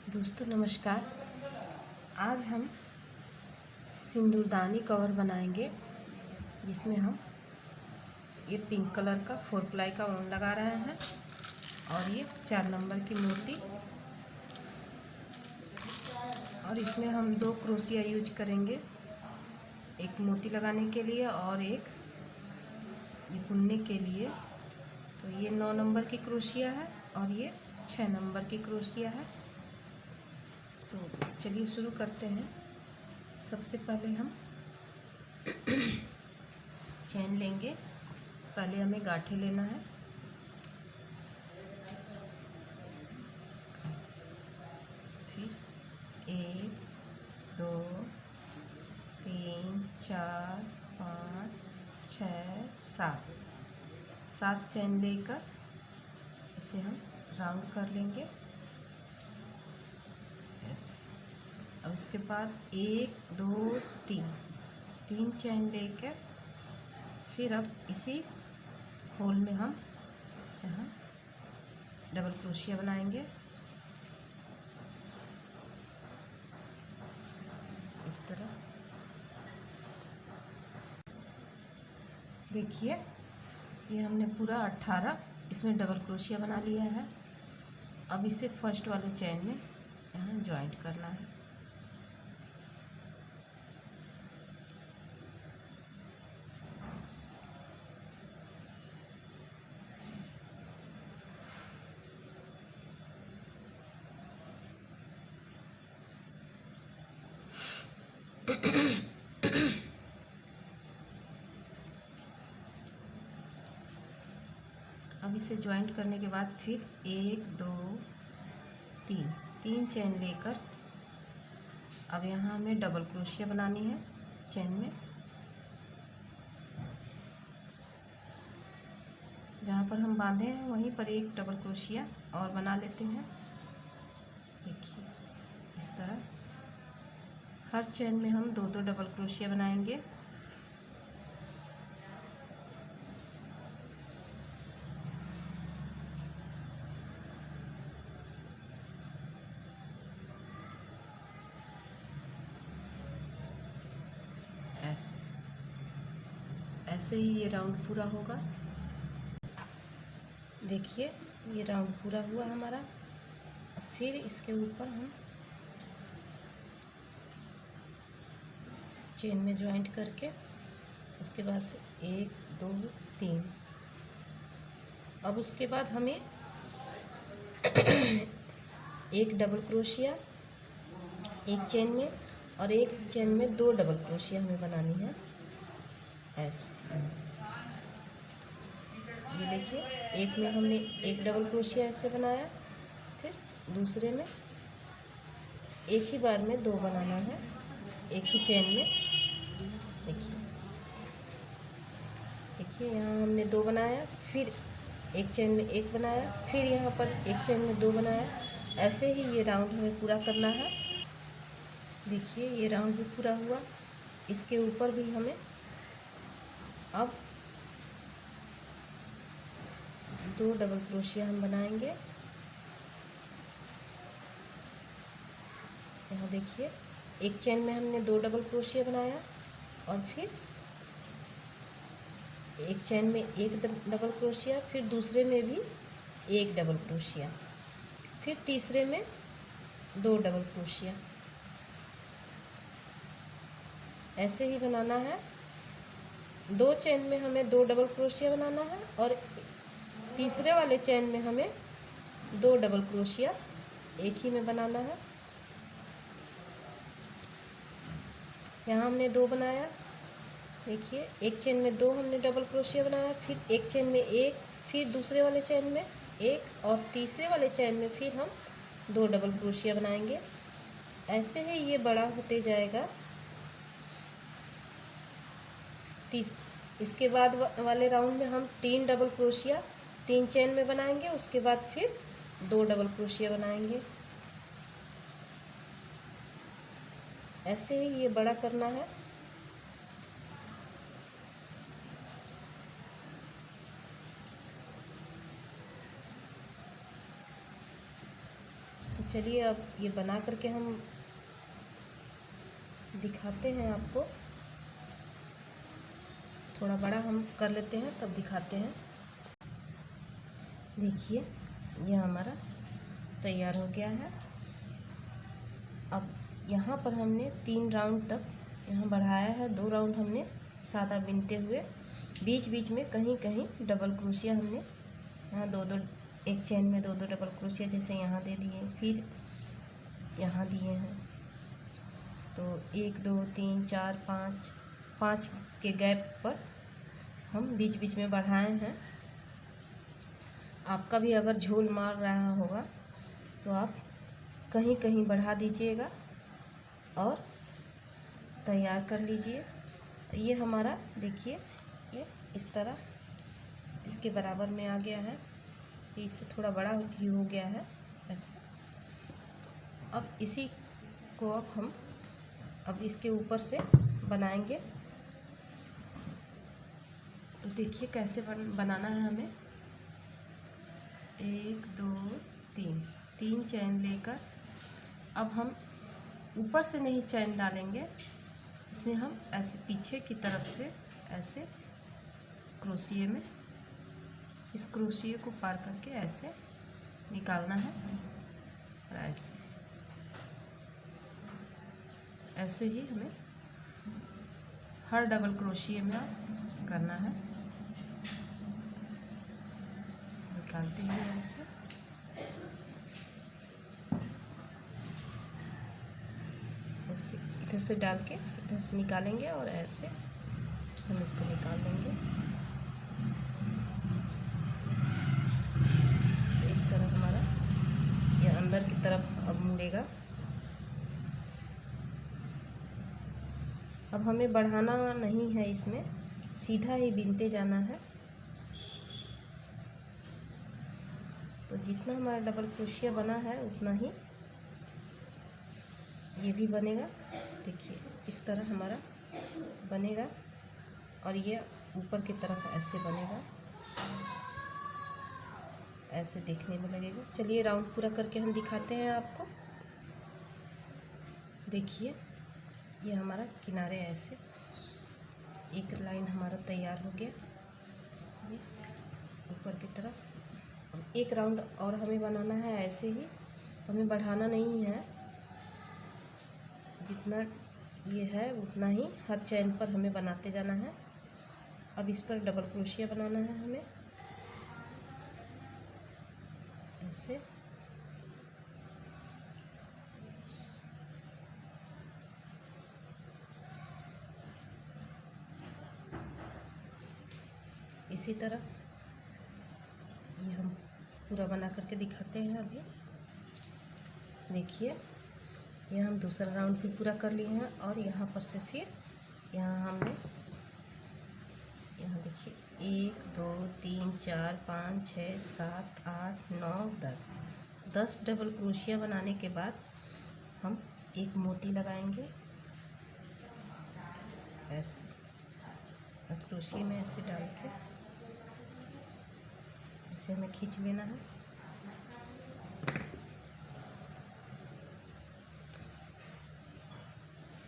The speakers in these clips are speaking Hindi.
दोस्तों नमस्कार। आज हम सिंदूरदानी कवर बनाएंगे, जिसमें हम ये पिंक कलर का 4 प्लाई का ऊन लगा रहे हैं और ये 4 नंबर की मोती, और इसमें हम 2 क्रोशिया यूज करेंगे, एक मोती लगाने के लिए और एक ये बुनने के लिए। तो ये 9 नंबर की क्रोशिया है और ये 6 नंबर की क्रोशिया है। तो चलिए शुरू करते हैं। सबसे पहले हम चैन लेंगे। पहले हमें गांठें लेना है। फिर 1 2 3 4 5 6 7 चैन लेकर इसे हम राउंड कर लेंगे। अब इसके बाद 1 2 3 चैन लेकर फिर अब इसी होल में हम यहाँ डबल क्रोशिया बनाएंगे। इस तरह देखिए, ये हमने पूरा 18 इसमें डबल क्रोशिया बना लिया है। अब इसे फर्स्ट वाले चैन में यहाँ ज्वाइंट करना है। अब इसे ज्वाइंट करने के बाद फिर 1 2 3 चैन लेकर अब यहाँ हमें डबल क्रोशिया बनानी है चैन में। जहाँ पर हम बांधे हैं वहीं पर एक डबल क्रोशिया और बना लेते हैं। देखिए, इस तरह हर चैन में हम 2 डबल क्रोशिया बनाएंगे। ऐसे ही ये राउंड पूरा होगा। देखिए, ये राउंड पूरा हुआ हमारा। फिर इसके ऊपर हम चेन में ज्वाइंट करके उसके बाद से 1 2 3। अब उसके बाद हमें एक डबल क्रोशिया एक चेन में और एक चेन में 2 डबल क्रोशिया हमें बनानी है। ऐसे ये देखिए, एक में हमने एक डबल क्रोशिया ऐसे बनाया, फिर दूसरे में एक ही बार में 2 बनाना है एक ही चेन में। देखिए यहाँ हमने 2 बनाया, फिर एक चेन में 1 बनाया, फिर यहाँ पर एक चेन में 2 बनाया। ऐसे ही ये राउंड हमें पूरा करना है। देखिए, ये राउंड भी पूरा हुआ। इसके ऊपर भी हमें अब 2 डबल क्रोशिया हम बनाएंगे। यहाँ देखिए, एक चेन में हमने 2 डबल क्रोशिया बनाया और फिर एक चेन में एक डबल क्रोशिया, फिर दूसरे में भी एक डबल क्रोशिया, फिर तीसरे में 2 डबल क्रोशिया। ऐसे ही बनाना है। 2 चेन में हमें 2 डबल क्रोशिया बनाना है और तीसरे वाले चेन में हमें 2 डबल क्रोशिया एक ही में बनाना है। यहाँ हमने 2 बनाया। देखिए, एक चेन में 2 हमने डबल क्रोशिया बनाया, फिर एक चेन में 1, फिर दूसरे वाले चेन में 1 और तीसरे वाले चेन में फिर हम 2 डबल क्रोशिया बनाएंगे। ऐसे ही ये बड़ा होते जाएगा। इसके बाद वाले राउंड में हम 3 डबल क्रोशिया 3 चेन में बनाएंगे। उसके बाद फिर 2 डबल क्रोशिया बनाएंगे। ऐसे ही ये बड़ा करना है। तो चलिए अब ये बना करके हम दिखाते हैं आपको। थोड़ा बड़ा हम कर लेते हैं तब दिखाते हैं। देखिए ये हमारा तैयार हो गया है। अब यहाँ पर हमने 3 राउंड तक यहाँ बढ़ाया है, 2 राउंड हमने सादा बिनते हुए, बीच बीच में कहीं कहीं डबल क्रोशिया हमने यहाँ 2-2, एक चेन में 2-2 डबल क्रोशिया जैसे यहाँ दे दिए, फिर यहाँ दिए हैं। तो 1 2 3 4 5 के गैप पर हम बीच बीच में बढ़ाए हैं। आपका भी अगर झोल मार रहा होगा तो आप कहीं कहीं बढ़ा दीजिएगा और तैयार कर लीजिए। ये हमारा देखिए ये इस तरह इसके बराबर में आ गया है, ये इससे थोड़ा बड़ा भी हो गया है ऐसे। अब इसी को अब इसके ऊपर से बनाएंगे। तो देखिए कैसे बनाना है हमें। 1 2 3 चैन लेकर अब हम ऊपर से नहीं चैन डालेंगे, इसमें हम ऐसे पीछे की तरफ से ऐसे क्रोशिए में इस क्रोशिए को पार करके ऐसे निकालना है और ऐसे ही हमें हर डबल क्रोशिए में करना है। निकालते हुए ऐसे इधर से डाल के इधर से निकालेंगे और ऐसे हम इसको निकाल लेंगे। इस तरह हमारा ये अंदर की तरफ अब मुड़ेगा। अब हमें बढ़ाना नहीं है, इसमें सीधा ही बिनते जाना है। तो जितना हमारा डबल क्रोशिया बना है उतना ही ये भी बनेगा। देखिए इस तरह हमारा बनेगा और ये ऊपर की तरफ ऐसे बनेगा, ऐसे देखने में लगेगा। चलिए राउंड पूरा करके हम दिखाते हैं आपको। देखिए ये हमारा किनारे ऐसे एक लाइन हमारा तैयार हो गया ये ऊपर की तरफ। अब एक राउंड और हमें बनाना है ऐसे ही, हमें बढ़ाना नहीं है, जितना ये है उतना ही हर चैन पर हमें बनाते जाना है। अब इस पर डबल क्रोशिया बनाना है हमें ऐसे। इसी तरह ये हम पूरा बना करके दिखाते हैं अभी। देखिए ये हम दूसरा राउंड भी पूरा कर लिए हैं और यहाँ पर से फिर यहाँ हमने यहाँ देखिए 1 2 3 4 5 6 7 8 9 10 डबल क्रोशिया बनाने के बाद हम एक मोती लगाएंगे ऐसे। क्रोशिया में ऐसे डाल के ऐसे हमें खींच लेना है।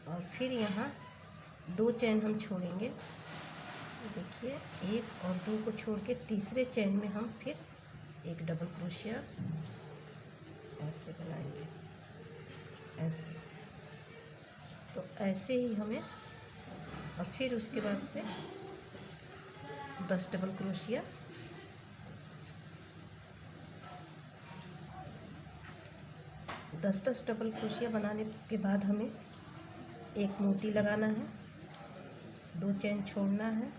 और फिर यहाँ 2 चैन हम छोड़ेंगे। देखिए 1 और 2 को छोड़ के तीसरे चैन में हम फिर एक डबल क्रोशिया ऐसे बनाएंगे ऐसे। तो ऐसे ही हमें और फिर उसके बाद से 10 डबल क्रोशिया 10 डबल क्रोशिया बनाने के बाद हमें एक मोती लगाना है, 2 चैन छोड़ना है।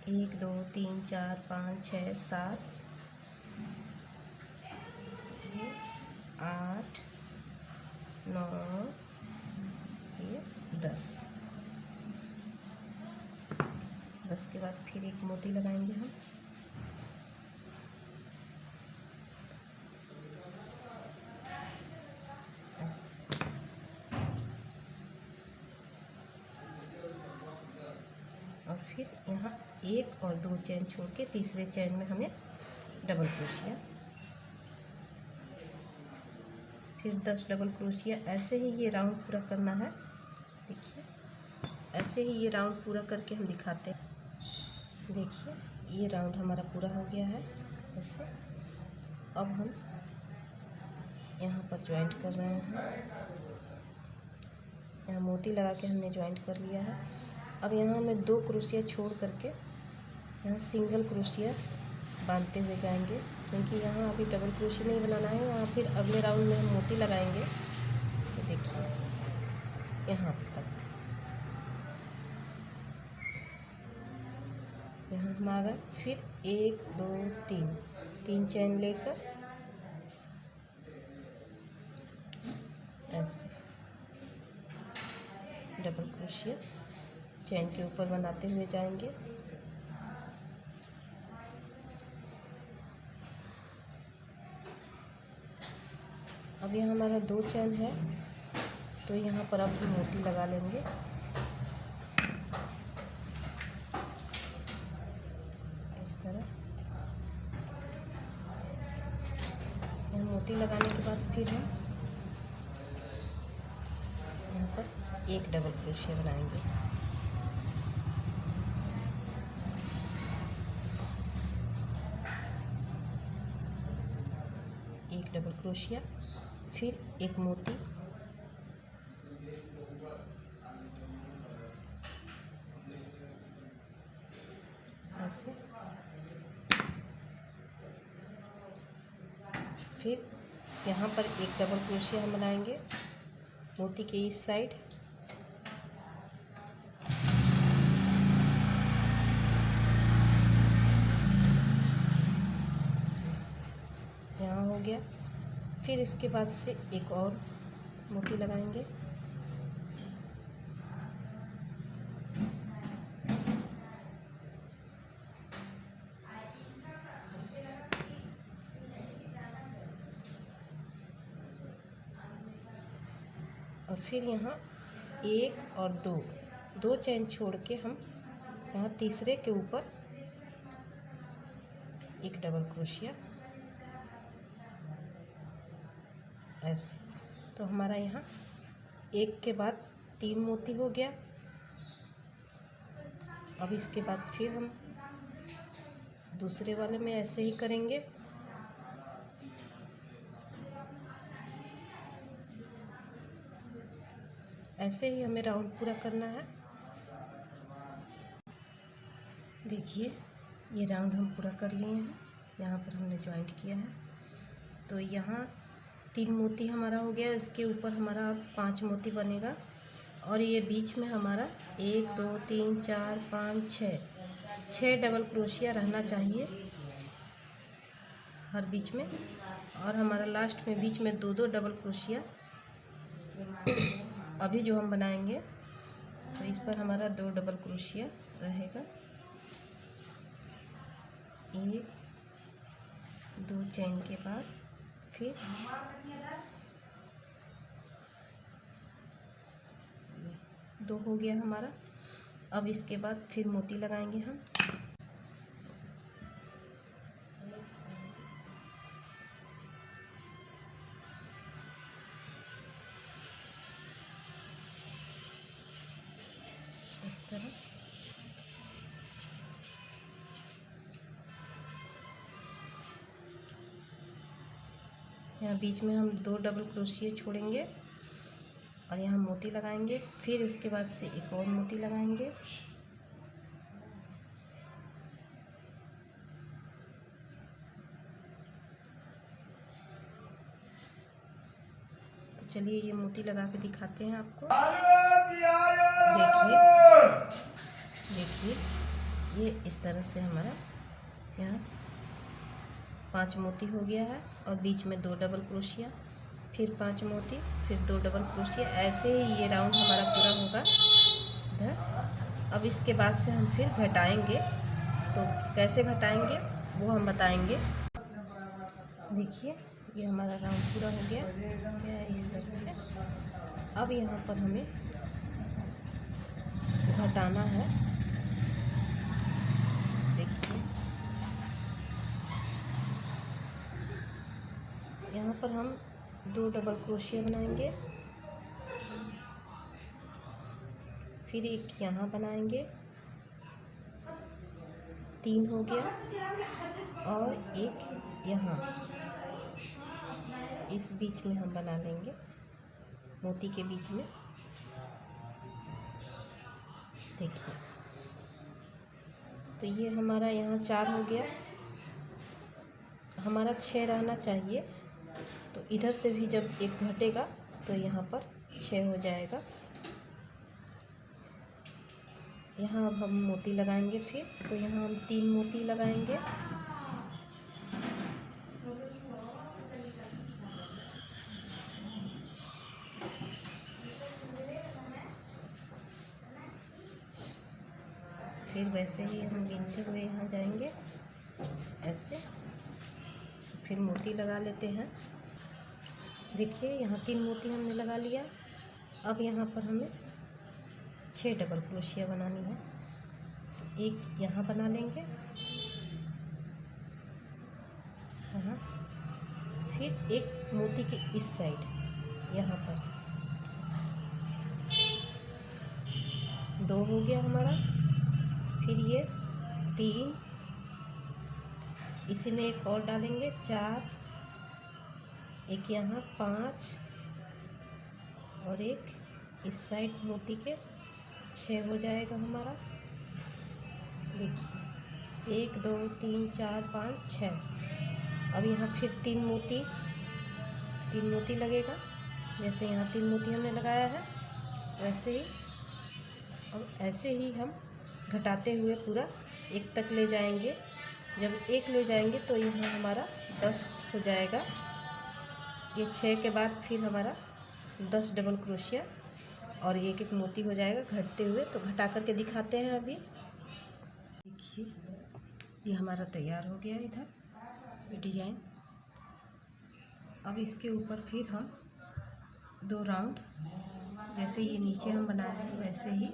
1 2 3 4 5 6 7 8 9 10 के बाद फिर एक मोती लगाएंगे हम और फिर यहाँ एक और दो चेन छोड़ के तीसरे चेन में हमें डबल क्रोशिया, फिर 10 डबल क्रोशिया। ऐसे ही ये राउंड पूरा करना है। देखिए ऐसे ही ये राउंड पूरा करके हम दिखाते हैं। देखिए ये राउंड हमारा पूरा हो गया है ऐसे। अब हम यहाँ पर ज्वाइंट कर रहे हैं। यहाँ मोती लगा के हमने ज्वाइंट कर लिया है। अब यहाँ हमें 2 क्रोशिया छोड़ करके यहाँ सिंगल क्रोशिया बांधते हुए जाएंगे, क्योंकि यहाँ अभी डबल क्रोशिया नहीं बनाना है। यहाँ फिर अगले राउंड में हम मोती लगाएंगे। तो देखिए यहाँ तक, यहाँ हम आ गए। फिर 1 2 3 चैन लेकर ऐसे डबल क्रोशिया चैन के ऊपर बनाते हुए जाएंगे। अब यहाँ हमारा 2 चैन है, तो यहाँ पर अब हम मोती लगा लेंगे। इस तरह यहाँ मोती लगाने के बाद फिर हम यहाँ पर एक डबल क्रोशिया बनाएंगे। एक डबल क्रोशिया, फिर एक मोती, ऐसे, फिर यहाँ पर एक डबल क्रोशिया हम बनाएंगे मोती के इस साइड। यहाँ हो गया। फिर इसके बाद से एक और मोती लगाएंगे। और फिर यहाँ 1 और 2 चैन छोड़ के हम यहाँ तीसरे के ऊपर एक डबल क्रोशिया ऐसे। तो हमारा यहाँ एक के बाद 3 मोती हो गया। अब इसके बाद फिर हम दूसरे वाले में ऐसे ही करेंगे। ऐसे ही हमें राउंड पूरा करना है। देखिए ये राउंड हम पूरा कर लिए हैं। यहाँ पर हमने ज्वाइंट किया है। तो यहाँ 3 मोती हमारा हो गया। इसके ऊपर हमारा 5 मोती बनेगा। और ये बीच में हमारा 1 2 3 4 5 6 डबल क्रोशिया रहना चाहिए हर बीच में। और हमारा लास्ट में बीच में 2 डबल क्रोशिया अभी जो हम बनाएंगे, तो इस पर हमारा 2 डबल क्रोशिया रहेगा। 1 2 चैन के बाद फिर 2 हो गया हमारा। अब इसके बाद फिर मोती लगाएंगे हम। इस तरह यहाँ बीच में हम 2 डबल क्रोशिया छोड़ेंगे और यहाँ मोती लगाएंगे। फिर उसके बाद से एक और मोती लगाएंगे। तो चलिए ये मोती लगा के दिखाते हैं आपको। देखिए ये इस तरह से हमारा यहाँ 5 मोती हो गया है। और बीच में 2 डबल क्रोशिया, फिर 5 मोती, फिर 2 डबल क्रोशिया। ऐसे ही ये राउंड हमारा पूरा होगा इधर। अब इसके बाद से हम फिर घटाएंगे। तो कैसे घटाएंगे वो हम बताएंगे। देखिए ये हमारा राउंड पूरा हो गया इस तरह से। अब यहाँ पर हमें घटाना है। यहाँ पर हम 2 डबल क्रोशिया बनाएंगे, फिर एक यहाँ बनाएंगे, 3 हो गया, और एक यहाँ इस बीच में हम बना लेंगे, मोती के बीच में। देखिए, तो ये हमारा यहाँ 4 हो गया, हमारा 6 रहना चाहिए। तो इधर से भी जब एक घटेगा तो यहाँ पर 6 हो जाएगा। यहाँ अब हम मोती लगाएंगे फिर, तो यहाँ हम 3 मोती लगाएंगे। फिर वैसे ही हम बीनते हुए यहाँ जाएंगे ऐसे, फिर मोती लगा लेते हैं। देखिए, यहाँ 3 मोती हमने लगा लिया। अब यहाँ पर हमें 6 डबल क्रोशिया बनानी है। एक यहाँ बना लेंगे, यहाँ, फिर एक मोती के इस साइड यहाँ पर 2 हो गया हमारा। फिर ये 3, इसी में एक और डालेंगे 4, एक यहाँ 5, और एक इस साइड मोती के 6 हो जाएगा हमारा। देखिए, 1 2 3 4 5 6। अब यहाँ फिर 3 मोती लगेगा। जैसे यहाँ 3 मोती हमने लगाया है, वैसे ही अब ऐसे ही हम घटाते हुए पूरा 1 तक ले जाएंगे। जब 1 ले जाएंगे तो यहाँ हमारा 10 हो जाएगा। ये 6 के बाद फिर हमारा 10 डबल क्रोशिया और एक एक मोती हो जाएगा घटते हुए। तो घटा करके दिखाते हैं अभी। देखिए, ये हमारा तैयार हो गया इधर ये डिजाइन। अब इसके ऊपर फिर हम 2 राउंड, जैसे ये नीचे हम बनाए हैं वैसे ही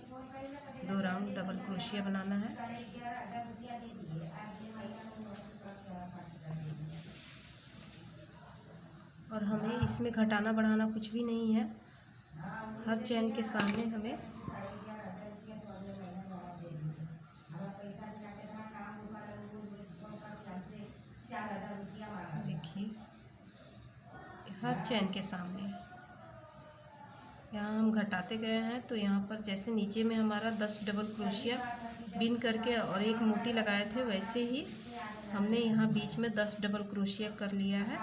2 राउंड डबल क्रोशिया बनाना है। और हमें इसमें घटाना बढ़ाना कुछ भी नहीं है। हर चैन के सामने हमें देखिए, हर चैन के सामने यहाँ हम घटाते गए हैं। तो यहाँ पर जैसे नीचे में हमारा 10 डबल क्रोशिया बीन करके और एक मोती लगाए थे, वैसे ही हमने यहाँ बीच में 10 डबल क्रोशिया कर लिया है।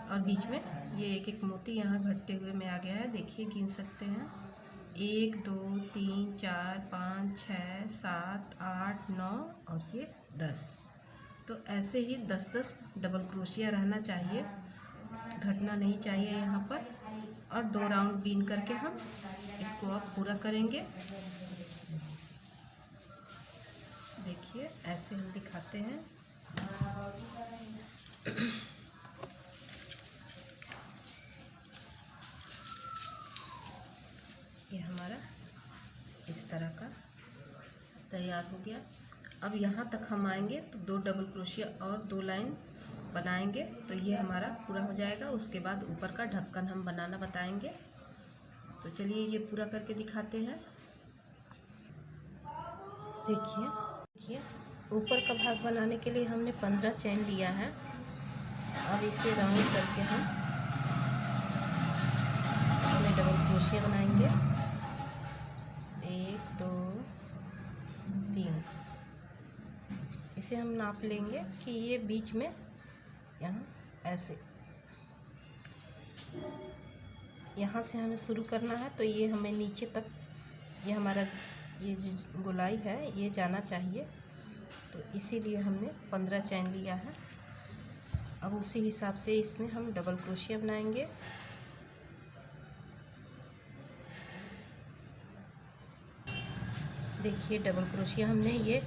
और बीच में ये एक एक मोती यहाँ घटते हुए में आ गया है। देखिए, गिन सकते हैं 1 2 3 4 5 6 7 8 9 और ये 10। तो ऐसे ही 10-10 डबल क्रोशिया रहना चाहिए, घटना नहीं चाहिए यहाँ पर। और 2 राउंड बीन करके हम इसको अब पूरा करेंगे। देखिए, ऐसे हम दिखाते हैं। ये हमारा इस तरह का तैयार हो गया। अब यहाँ तक हम आएंगे तो 2 डबल क्रोशिया और 2 लाइन बनाएंगे, तो ये हमारा पूरा हो जाएगा। उसके बाद ऊपर का ढक्कन हम बनाना बताएंगे। तो चलिए ये पूरा करके दिखाते हैं। देखिए, ऊपर का भाग बनाने के लिए हमने 15 चैन लिया है। अब इसे राउंड करके हम इसमें डबल क्रोशिया बनाएंगे। 1 2 3। इसे हम नाप लेंगे कि ये बीच में यहाँ ऐसे, यहाँ से हमें शुरू करना है। तो ये हमें नीचे तक, ये हमारा ये जो गोलाई है ये जाना चाहिए। तो इसीलिए हमने 15 चैन लिया है। अब उसी हिसाब से इसमें हम डबल क्रोशिया बनाएंगे। देखिए, डबल क्रोशिया हमने ये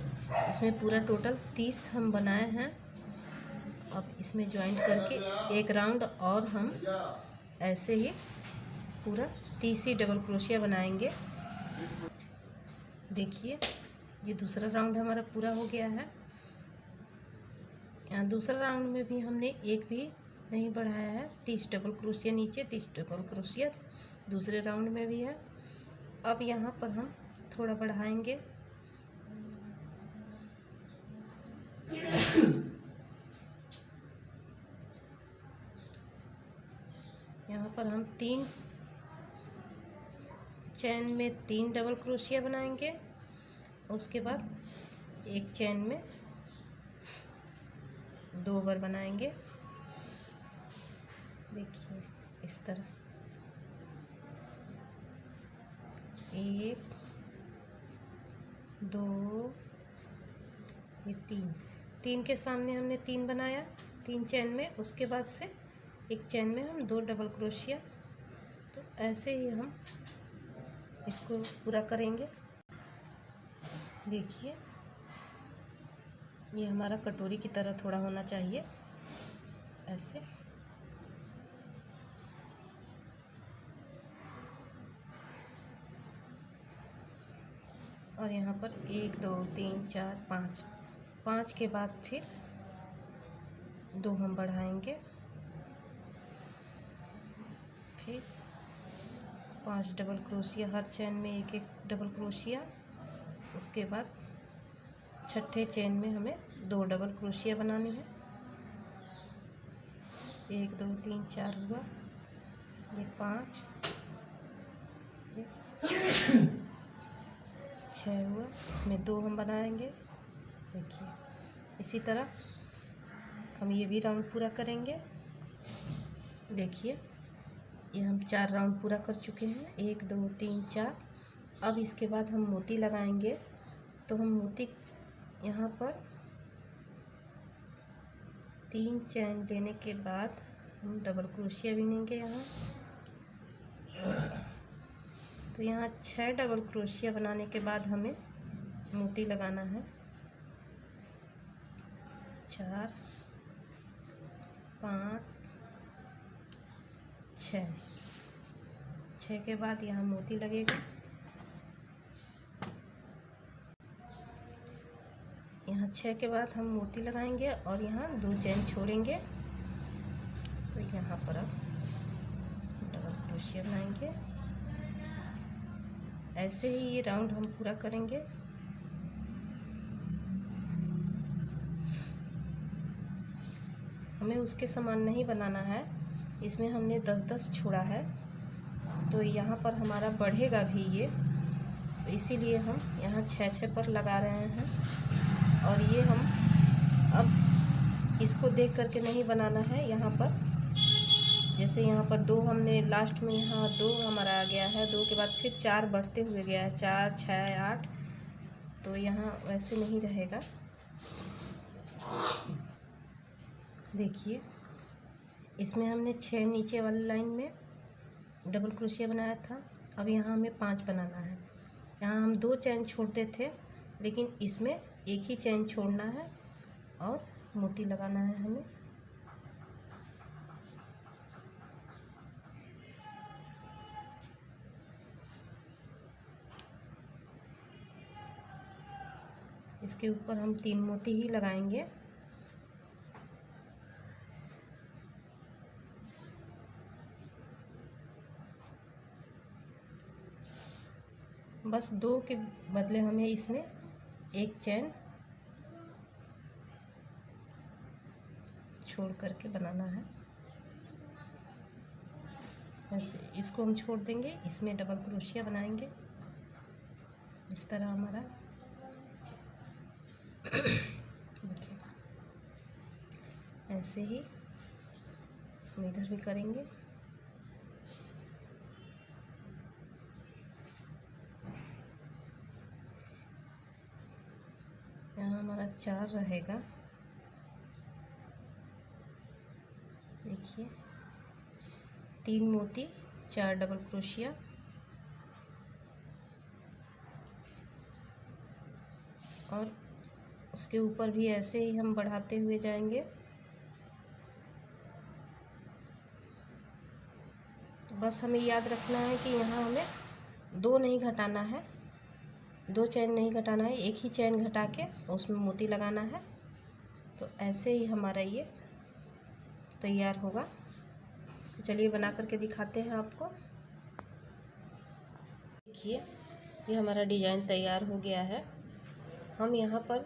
इसमें पूरा टोटल 30 हम बनाए हैं। अब इसमें ज्वाइंट करके एक राउंड और हम ऐसे ही पूरा 30 ही डबल क्रोशिया बनाएंगे। देखिए, ये दूसरा राउंड हमारा पूरा हो गया है। दूसरा राउंड में भी हमने एक भी नहीं बढ़ाया है। 30 डबल क्रोशिया नीचे, 30 डबल क्रोशिया दूसरे राउंड में भी है। अब यहाँ पर हम थोड़ा बढ़ाएंगे। यहाँ पर हम 3 चैन में 3 डबल क्रोशिया बनाएंगे। उसके बाद एक चैन में 2 बार बनाएंगे। देखिए इस तरह 1 2 ये 3 के सामने हमने 3 बनाया 3 चैन में। उसके बाद से एक चैन में हम 2 डबल क्रोशिया। तो ऐसे ही हम इसको पूरा करेंगे। देखिए ये हमारा कटोरी की तरह थोड़ा होना चाहिए ऐसे। और यहाँ पर 1 2 3 4 5 के बाद फिर 2 हम बढ़ाएंगे। फिर 5 डबल क्रोशिया, हर चैन में एक डबल क्रोशिया। उसके बाद छठे चैन में हमें 2 डबल क्रोशिया बनानी है। 1 2 3 4 हुआ, ये 5 ये 6 हुआ, इसमें 2 हम बनाएंगे। देखिए इसी तरह हम ये भी राउंड पूरा करेंगे। देखिए ये हम 4 राउंड पूरा कर चुके हैं, 1 2 3 4। अब इसके बाद हम मोती लगाएंगे। तो हम मोती यहाँ पर 3 चैन लेने के बाद हम डबल क्रोशिया बिनेंगे यहाँ। तो यहाँ 6 डबल क्रोशिया बनाने के बाद हमें मोती लगाना है। 4 5 6 के बाद यहाँ मोती लगेगा। यहाँ 6 के बाद हम मोती लगाएंगे और यहाँ 2 चैन छोड़ेंगे। तो यहाँ पर अब डबल क्रोशिया बनाएंगे। ऐसे ही ये राउंड हम पूरा करेंगे। हमें उसके समान नहीं बनाना है, इसमें हमने 10-10 छोड़ा है तो यहाँ पर हमारा बढ़ेगा भी ये, तो इसीलिए हम यहाँ 6-6 पर लगा रहे हैं। और ये हम अब इसको देख करके नहीं बनाना है। यहाँ पर जैसे यहाँ पर 2 हमने लास्ट में, यहाँ 2 हमारा आ गया है, 2 के बाद फिर 4 बढ़ते हुए गया है, 4 6 8। तो यहाँ वैसे नहीं रहेगा। देखिए इसमें हमने 6 नीचे वाली लाइन में डबल क्रोशिया बनाया था। अब यहाँ हमें 5 बनाना है। यहाँ हम 2 चैन छोड़ते थे, लेकिन इसमें एक ही चैन छोड़ना है और मोती लगाना है हमें। इसके ऊपर हम 3 मोती ही लगाएंगे। बस 2 के बदले हमें इसमें एक चैन छोड़ करके बनाना है। ऐसे इसको हम छोड़ देंगे, इसमें डबल क्रोशिया बनाएंगे इस तरह हमारा। देखिए ऐसे ही हम इधर भी करेंगे। यहाँ हमारा 4 रहेगा। देखिए 3 मोती, 4 डबल क्रोशिया। और उसके ऊपर भी ऐसे ही हम बढ़ाते हुए जाएंगे। तो बस हमें याद रखना है कि यहाँ हमें 2 नहीं घटाना है, 2 चैन नहीं घटाना है, एक ही चैन घटा के उसमें मोती लगाना है। तो ऐसे ही हमारा ये तैयार होगा। तो चलिए बना करके दिखाते हैं आपको। देखिए ये हमारा डिज़ाइन तैयार हो गया है। हम यहाँ पर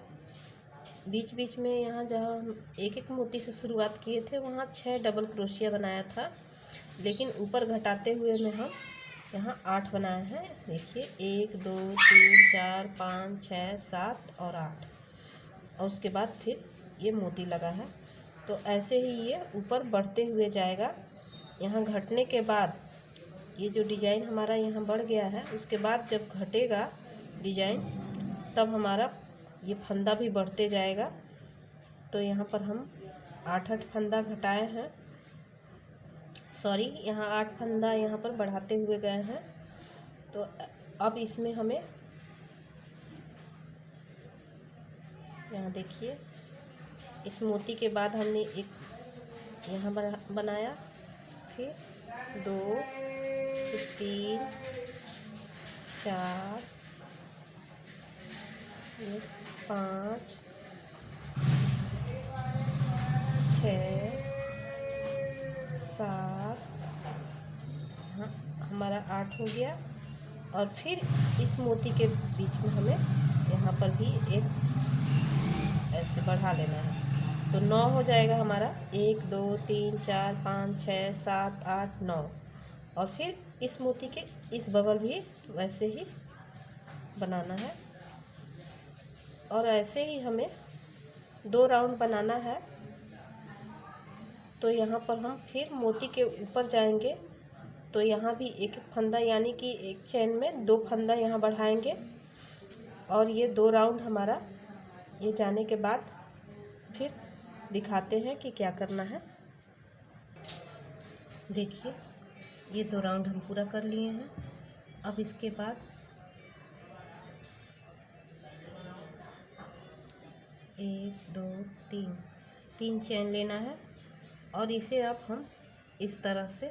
बीच बीच में यहाँ जहाँ हम एक एक मोती से शुरुआत किए थे वहाँ 6 डबल क्रोशिया बनाया था, लेकिन ऊपर घटाते हुए में हम यहाँ 8 बनाए हैं। देखिए 1 2 3 4 5 6 7 और 8, और उसके बाद फिर ये मोती लगा है। तो ऐसे ही ये ऊपर बढ़ते हुए जाएगा। यहाँ घटने के बाद ये जो डिज़ाइन हमारा यहाँ बढ़ गया है, उसके बाद जब घटेगा डिज़ाइन तब हमारा ये फंदा भी बढ़ते जाएगा। तो यहाँ पर हम 8 फंदा घटाए हैं, सॉरी यहाँ 8 फंदा यहाँ पर बढ़ाते हुए गए हैं। तो अब इसमें हमें यहाँ देखिए इस मोती के बाद हमने एक यहाँ बनाया, फिर 2 फिर 3 4 5 6 7, हमारा 8 हो गया। और फिर इस मोती के बीच में हमें यहाँ पर भी एक ऐसे बढ़ा लेना है, तो 9 हो जाएगा हमारा। 1 2 3 4 5 6 7 8 9। और फिर इस मोती के इस बगल भी वैसे ही बनाना है, और ऐसे ही हमें 2 राउंड बनाना है। तो यहाँ पर हम फिर मोती के ऊपर जाएंगे, तो यहाँ भी एक एक फंदा यानी कि एक चेन में 2 फंदा यहाँ बढ़ाएंगे, और ये 2 राउंड हमारा ये जाने के बाद फिर दिखाते हैं कि क्या करना है। देखिए ये 2 राउंड हम पूरा कर लिए हैं। अब इसके बाद एक 2 3 चेन लेना है, और इसे अब हम इस तरह से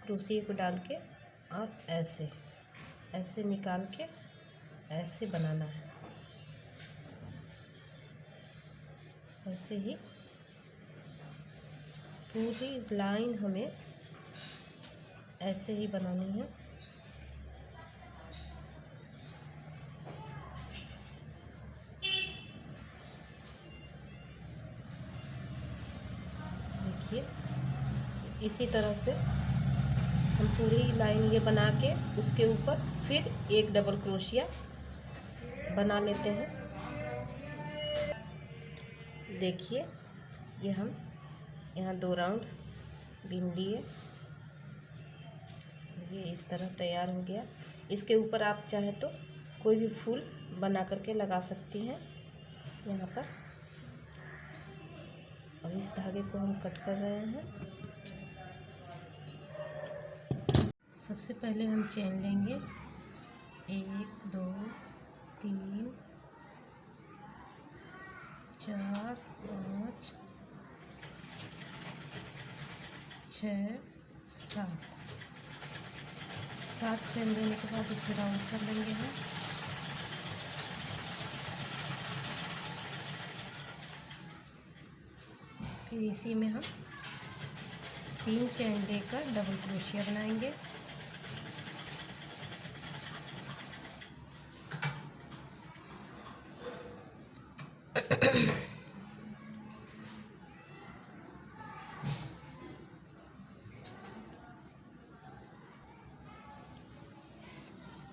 क्रोशिया को डाल के और ऐसे ऐसे निकाल के ऐसे बनाना है। ऐसे ही पूरी लाइन हमें ऐसे ही बनानी है। देखिए इसी तरह से हम पूरी लाइन ये बना के उसके ऊपर फिर एक डबल क्रोशिया बना लेते हैं। देखिए ये हम यहाँ 2 राउंड बीन लिए, ये इस तरह तैयार हो गया। इसके ऊपर आप चाहे तो कोई भी फूल बना करके लगा सकती हैं यहाँ पर। अब इस धागे को हम कट कर रहे हैं। सबसे पहले हम चेन लेंगे 1 2 3 4 5 6 7 चेन लेने के बाद इसे राउंड कर लेंगे हम। फिर इसी में हम 3 चेन लेकर डबल क्रोशिया बनाएंगे।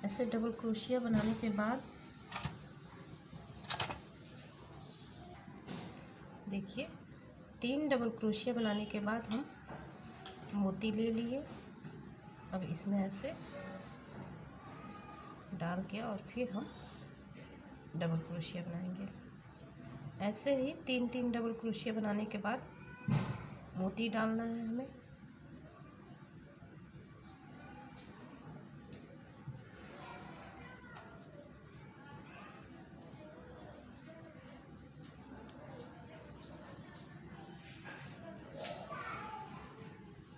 ऐसे डबल क्रोशिया बनाने के बाद देखिए 3 डबल क्रोशिया बनाने के बाद हम मोती ले लिए। अब इसमें ऐसे डाल के और फिर हम डबल क्रोशिया बनाएंगे। ऐसे ही 3 डबल क्रोशिया बनाने के बाद मोती डालना है हमें।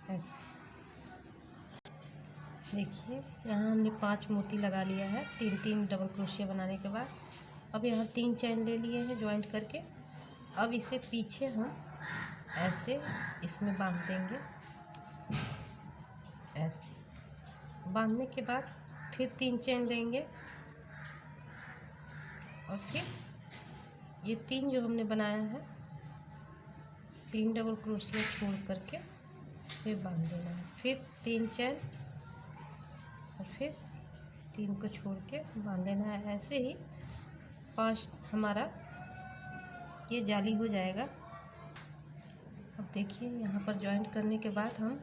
ऐसे देखिए यहाँ हमने 5 मोती लगा लिया है 3 डबल क्रोशिया बनाने के बाद। अब यहाँ 3 चेन ले लिए हैं ज्वाइंट करके। अब इसे पीछे हम ऐसे इसमें बांध देंगे। ऐसे बांधने के बाद फिर 3 चेन लेंगे और फिर ये 3 जो हमने बनाया है 3 डबल क्रोशिया छोड़ करके इसे बांध देना है। फिर 3 चेन और फिर 3 को छोड़ के बांध देना है। ऐसे ही 5 हमारा ये जाली हो जाएगा। अब देखिए यहाँ पर जॉइंट करने के बाद हम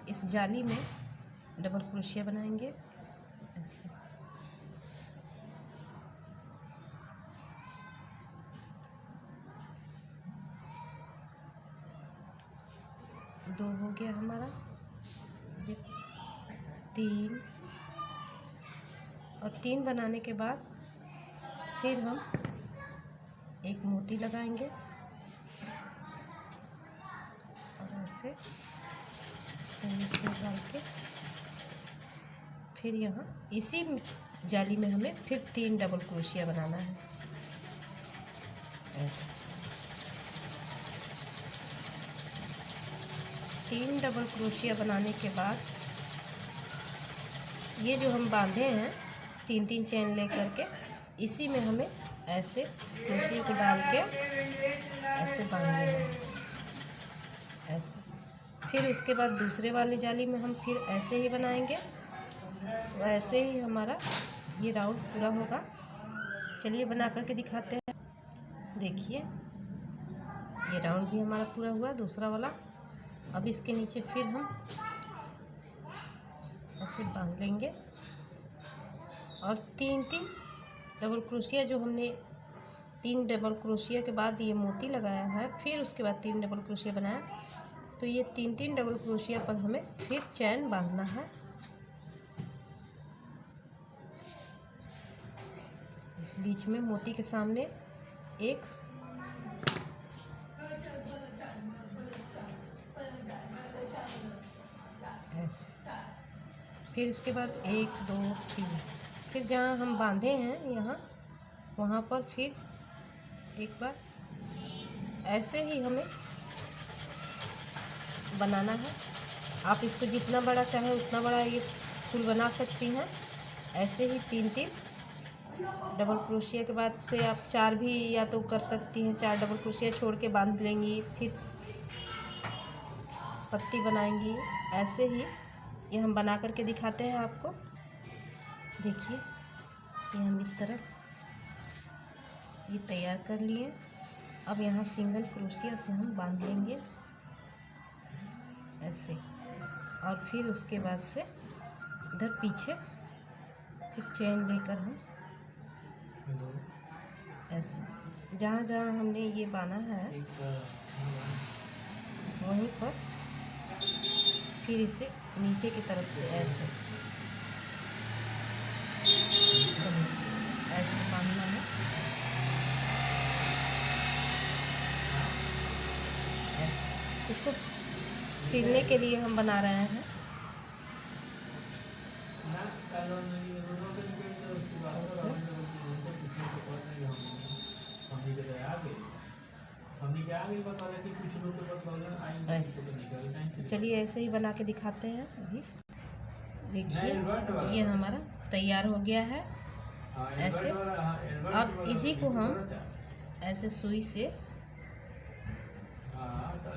इस जाली में डबल क्रोशिया बनाएंगे। ऐसे 2 हो गया हमारा, ये 3 और 3 बनाने के बाद फिर हम एक मोती लगाएंगे और ऐसे डाल के फिर यहाँ इसी जाली में हमें फिर 3 डबल क्रोशिया बनाना है। ऐसे 3 डबल क्रोशिया बनाने के बाद ये जो हम बांधे हैं 3-3 चेन ले करके इसी में हमें ऐसे क्रोशिया को डाल के ऐसे बांधना है। ऐसे फिर उसके बाद दूसरे वाले जाली में हम फिर ऐसे ही बनाएंगे। तो ऐसे ही हमारा ये राउंड पूरा होगा। चलिए बना करके दिखाते हैं। देखिए ये राउंड भी हमारा पूरा हुआ दूसरा वाला। अब इसके नीचे फिर हम ऐसे बांध लेंगे और 3-3 डबल क्रोशिया जो हमने 3 डबल क्रोशिया के बाद ये मोती लगाया है, फिर उसके बाद 3 डबल क्रोशिया बनाया, तो ये 3-3 डबल क्रोशिया पर हमें फिर चैन बांधना है। इस बीच में मोती के सामने एक ऐसे, फिर उसके बाद 1 2 3, फिर जहाँ हम बांधे हैं यहाँ वहाँ पर फिर एक बार ऐसे ही हमें बनाना है। आप इसको जितना बड़ा चाहे उतना बड़ा ये फूल बना सकती हैं। ऐसे ही 3-3 डबल क्रोशिया के बाद से आप 4 भी या तो कर सकती हैं। 4 डबल क्रोशिया छोड़ के बांध लेंगी, फिर पत्ती बनाएंगी। ऐसे ही ये हम बना करके दिखाते हैं आपको। देखिए ये हम इस तरह ये तैयार कर लिए। अब यहाँ सिंगल क्रोशिया से हम बांध लेंगे ऐसे, और फिर उसके बाद से इधर पीछे फिर चेन लेकर हम ऐसे जहाँ जहाँ हमने ये बांधा है वहीं पर फिर इसे नीचे की तरफ से ऐसे बांधना है। ऐसे इसको सिलने के लिए हम बना रहे हैं। चलिए ऐसे ही बना के दिखाते हैं अभी। देखिए ये हमारा तैयार हो गया है ऐसे। अब इसी को हम ऐसे सुई से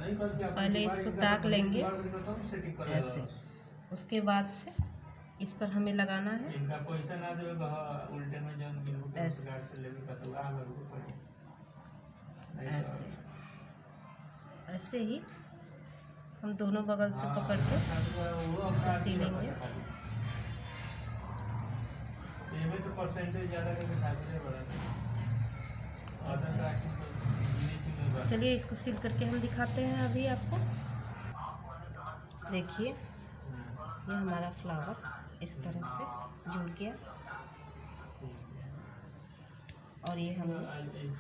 पहले इसको टाक लेंगे ऐसे, उसके बाद से इस पर हमें लगाना है ऐसे ऐसे। ऐसे ही हम दोनों बगल से पकड़ के इसको सिलेंगे। चलिए इसको सिल करके हम दिखाते हैं अभी आपको। देखिए ये हमारा फ्लावर इस तरह से जुड़ गया, और ये हमने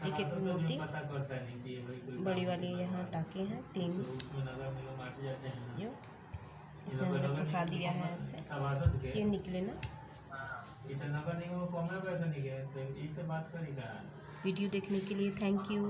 एक एक मोती बड़ी वाली यहाँ टाके हैं 3 जो इसमें हमने फंसा दिया है ऐसे, ये निकले ना। वीडियो देखने के लिए थैंक यू।